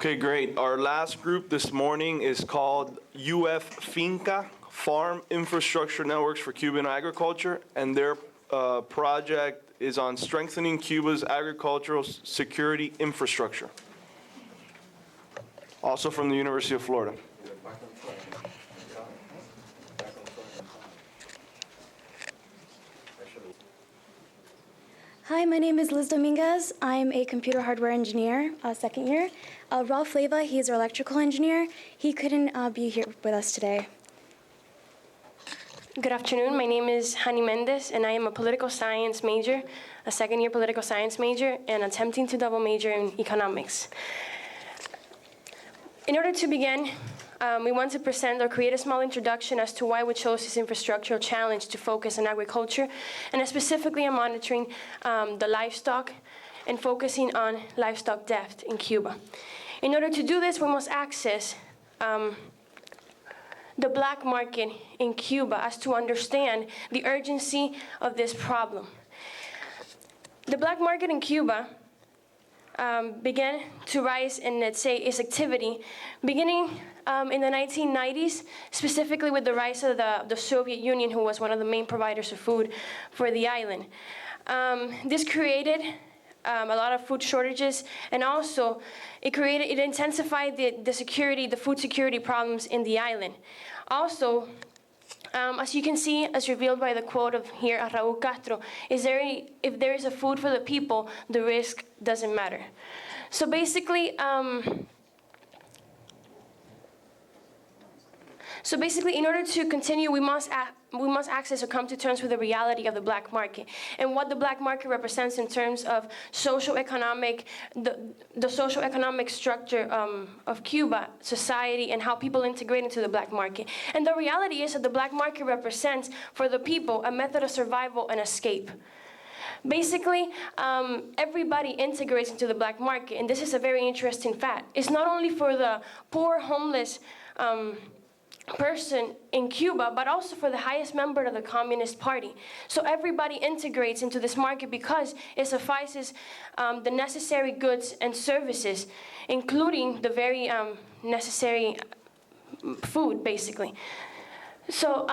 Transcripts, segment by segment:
Okay, great. Our last group this morning is called UF-FINCA, Farm Infrastructure Networks for Cuban Agriculture, and their project is on strengthening Cuba's agricultural security infrastructure. Also from the University of Florida. Hi, my name is Liz Dominguez. I'm a computer hardware engineer, second year. Leyva, he's our electrical engineer. He couldn't be here with us today. Good afternoon. My name is Jany Mendez, and I am a political science major, a second-year political science major, and attempting to double major in economics. In order to begin, we want to present or create a small introduction as to why we chose this infrastructural challenge to focus on agriculture, and specifically on monitoring the livestock and focusing on livestock theft in Cuba. In order to do this, we must access the black market in Cuba as to understand the urgency of this problem. The black market in Cuba began to rise in, let's say, its activity beginning in the 1990s, specifically with the rise of the Soviet Union, who was one of the main providers of food for the island. This created a lot of food shortages, and also it intensified the food security problems in the island. Also, as you can see, as revealed by the quote of here at Raúl Castro, if there is a food for the people, the risk doesn't matter. So basically, in order to continue, we must access or come to terms with the reality of the black market and what the black market represents in terms of the socio-economic structure of Cuba society and how people integrate into the black market. And the reality is that the black market represents for the people a method of survival and escape. Basically, everybody integrates into the black market, and this is a very interesting fact. It's not only for the poor, homeless person in Cuba, but also for the highest member of the Communist Party. So everybody integrates into this market because it suffices the necessary goods and services, including the very necessary food, basically. So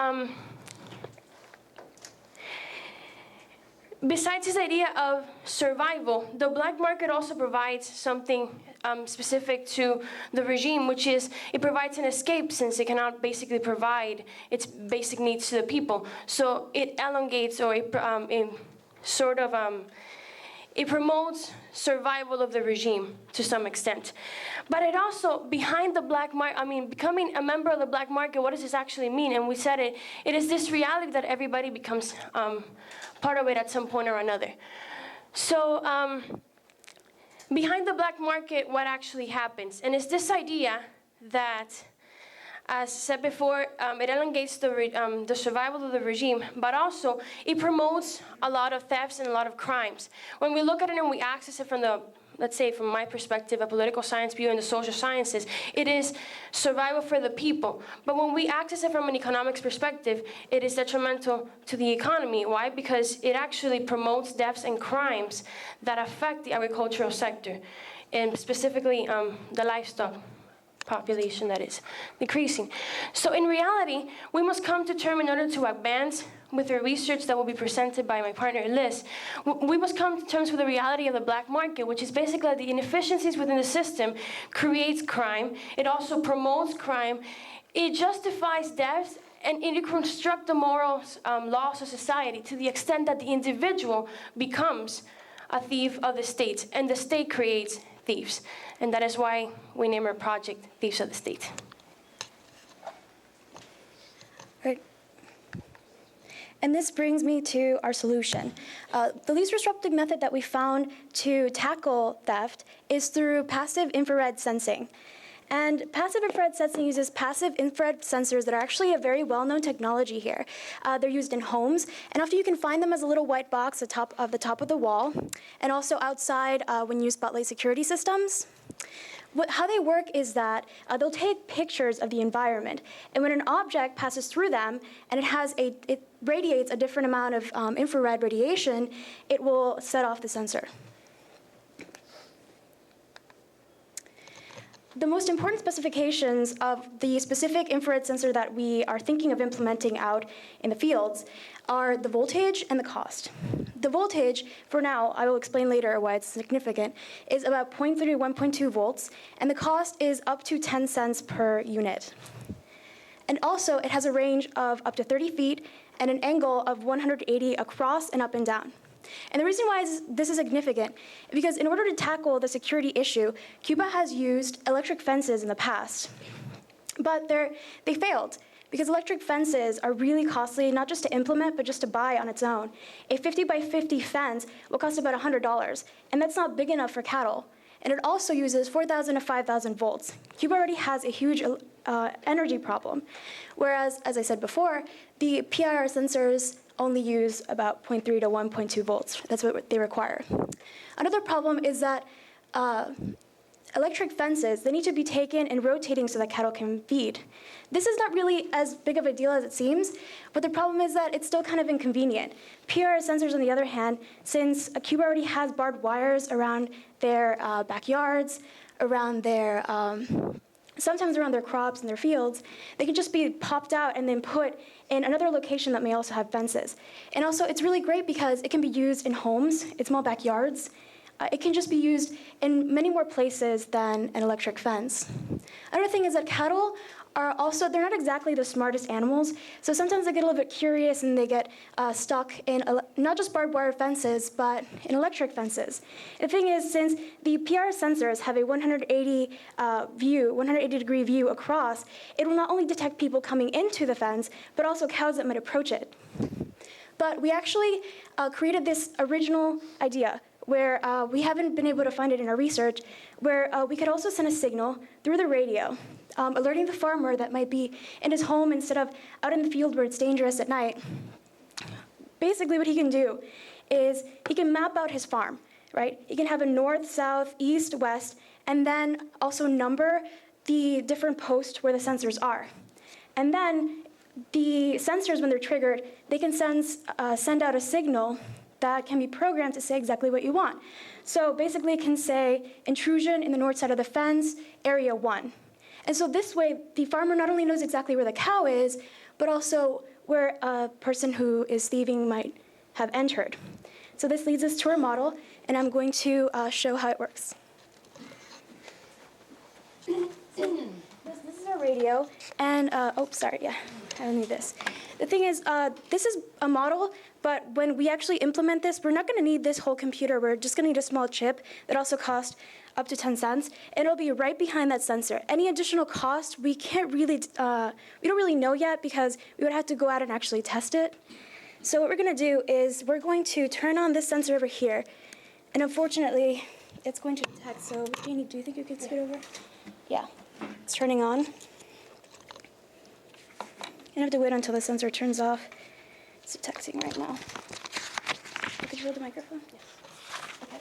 besides this idea of survival, the black market also provides something specific to the regime, which is it provides an escape since it cannot basically provide its basic needs to the people. So it elongates or it promotes survival of the regime to some extent. But it also, behind the black market, becoming a member of the black market, what does this actually mean? And we said it is this reality that everybody becomes part of it at some point or another. So behind the black market, what actually happens? And it's this idea that, as said before, it elongates the survival of the regime, but also it promotes a lot of thefts and a lot of crimes. When we look at it and we access it from let's say from my perspective, a political science view and the social sciences, it is survival for the people. But when we access it from an economics perspective, it is detrimental to the economy. Why? Because it actually promotes deaths and crimes that affect the agricultural sector, and specifically the livestock population that is decreasing. So in reality, we must come to terms in order to advance with the research that will be presented by my partner Liz. We must come to terms with the reality of the black market, which is basically the inefficiencies within the system creates crime. It also promotes crime. It justifies deaths, and it constructs the moral laws of society to the extent that the individual becomes a thief of the state, and the state creates thieves. And that is why we name our project Thieves of the State. Right. And this brings me to our solution. The least disruptive method that we found to tackle theft is through passive infrared sensing. And passive infrared sensing uses passive infrared sensors that are actually a very well-known technology here. They're used in homes, and often you can find them as a little white box at the top of the wall, and also outside when you use spotlight security systems. How they work is that they'll take pictures of the environment, and when an object passes through them and it radiates a different amount of infrared radiation, it will set off the sensor. the most important specifications of the specific infrared sensor that we are thinking of implementing out in the fields are the voltage and the cost. The voltage, for now, I will explain later why it's significant, is about 0.3 to 1.2 volts, and the cost is up to 10 cents per unit. And also, it has a range of up to 30 feet and an angle of 180 across and up and down. And the reason why this is significant is because in order to tackle the security issue, Cuba has used electric fences in the past. But they failed because electric fences are really costly, not just to implement, but just to buy on its own. A 50 by 50 fence will cost about $100, and that's not big enough for cattle. And it also uses 4,000 to 5,000 volts. Cuba already has a huge energy problem, whereas, as I said before, the PIR sensors only use about 0.3 to 1.2 volts. That's what they require. Another problem is that electric fences, they need to be taken and rotating so that cattle can feed. This is not really as big of a deal as it seems, but the problem is that it's still kind of inconvenient. PIR sensors, on the other hand, since Cuba already has barbed wires around their backyards, around their sometimes around their crops and their fields, they can just be popped out and then put in another location that may also have fences. And also, it's really great because it can be used in homes, in small backyards. It can just be used in many more places than an electric fence. Another thing is that cattle are also, they're not exactly the smartest animals, so sometimes they get a little bit curious and they get stuck in not just barbed wire fences, but in electric fences. The thing is, since the PIR sensors have a 180-degree view across, it will not only detect people coming into the fence, but also cows that might approach it. But we actually created this original idea where we haven't been able to find it in our research, where we could also send a signal through the radio, alerting the farmer that might be in his home instead of out in the field where it's dangerous at night. Basically, what he can do is he can map out his farm, right? He can have a north, south, east, west, and then also number the different posts where the sensors are. And then the sensors, when they're triggered, they can send out a signal that can be programmed to say exactly what you want. So basically it can say intrusion in the north side of the fence, area 1. And so this way, the farmer not only knows exactly where the cow is, but also where a person who is thieving might have entered. So this leads us to our model, and I'm going to show how it works. This is our radio, and, I don't need this. The thing is, this is a model, but when we actually implement this, we're not going to need this whole computer. We're just going to need a small chip that also costs up to 10 cents, and it'll be right behind that sensor. Any additional cost, we don't really know yet because we would have to go out and actually test it. So what we're going to do is we're going to turn on this sensor over here, and unfortunately, it's going to detect. So, Jany, do you think you could scoot over? Yeah, it's turning on. You have to wait until the sensor turns off. It's detecting right now. Could you hold the microphone? Yes. Okay.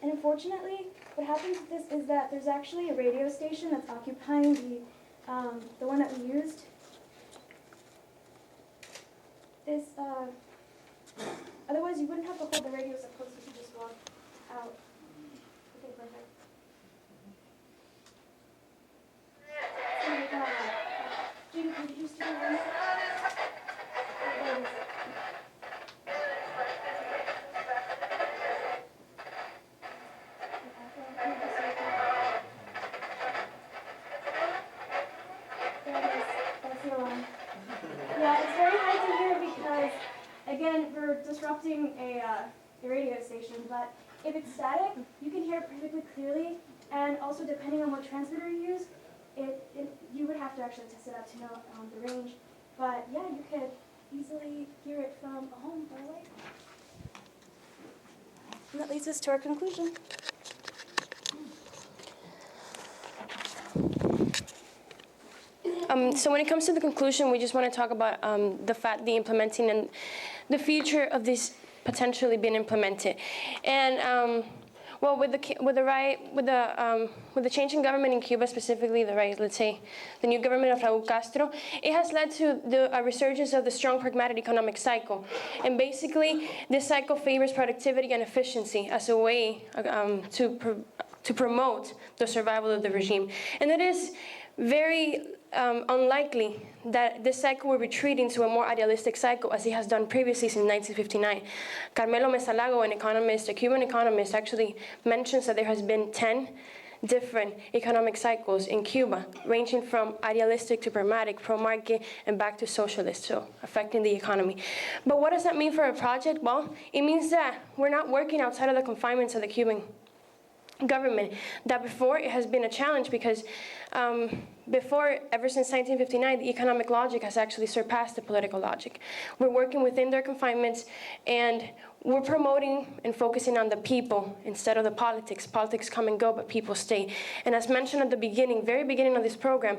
And unfortunately, what happens with this is that there's actually a radio station that's occupying the one that we used. This, otherwise you wouldn't have to hold the radio so close, you could just walk out. Okay, perfect. Jany, could you just do that? Yeah, it's very hard to hear because, again, we're disrupting a radio station, but if it's static, you can hear it perfectly clearly, and also depending on what transmitter you use, you would have to actually test it out to know the range. But yeah, you could easily hear it from a home far away. And that leads us to our conclusion. So when it comes to the conclusion, we just want to talk about the implementing and the future of this potentially being implemented. And well, with the change in government in Cuba, specifically let's say the new government of Raúl Castro, it has led to the resurgence of the strong pragmatic economic cycle. And basically, this cycle favors productivity and efficiency as a way to to promote the survival of the regime. And it is very unlikely that this cycle will retreat into a more idealistic cycle as it has done previously since 1959. Carmelo Mesalago, an economist, a Cuban economist, actually mentions that there has been 10 different economic cycles in Cuba, ranging from idealistic to pragmatic, pro-market, and back to socialist, so affecting the economy. But what does that mean for a project? Well, it means that we're not working outside of the confinements of the Cuban government. That before, it has been a challenge because before, ever since 1959, the economic logic has actually surpassed the political logic. We're working within their confinements, and we're promoting and focusing on the people instead of the politics. Politics come and go, but people stay. And as mentioned at the beginning, very beginning of this program,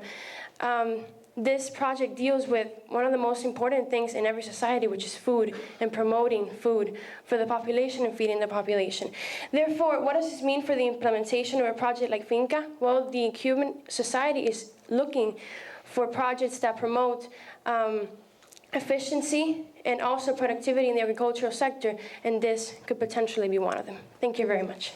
this project deals with one of the most important things in every society, which is food, and promoting food for the population and feeding the population. Therefore, what does this mean for the implementation of a project like FINCA? Well, the Cuban society is looking for projects that promote efficiency and also productivity in the agricultural sector, and this could potentially be one of them. Thank you very much.